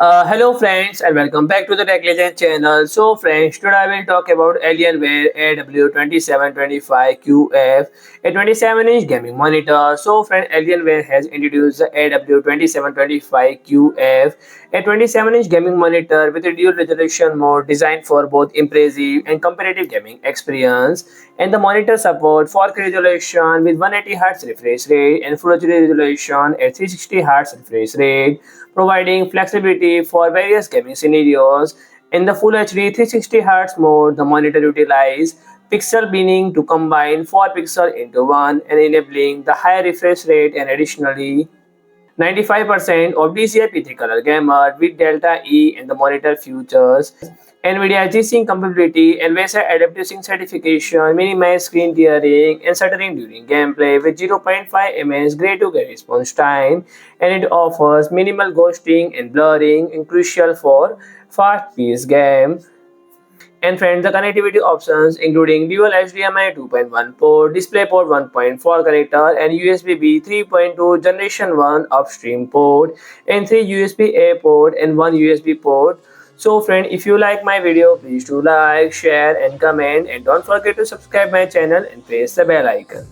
Hello friends and welcome back to the Tech Legend channel. So friends, today I will talk about Alienware AW2725QF, a 27-inch gaming monitor. So friend, Alienware has introduced the AW2725QF, a 27-inch gaming monitor with a dual resolution mode designed for both impressive and competitive gaming experience. And the monitor supports 4K resolution with 180Hz refresh rate and Full HD resolution at 360Hz refresh rate, providing flexibility for various gaming scenarios. In the Full HD 360Hz mode, the monitor utilizes pixel binning to combine 4 pixels into one and enabling the higher refresh rate, and additionally 95% of DCI P3 color gamut with Delta E in the monitor features. Nvidia G-Sync compatibility and VESA AdaptiveSync certification minimize screen tearing and stuttering during gameplay with 0.5 ms gray-to-gray response time, and it offers minimal ghosting and blurring, and crucial for fast-paced game. And friends, the connectivity options including dual HDMI 2.1 port, DisplayPort 1.4 connector, and USB-B 3.2 Generation 1 upstream port, and 3 USB-A port and 1 USB port. So friend, if you like my video, please do like, share and comment, and don't forget to subscribe my channel and press the bell icon.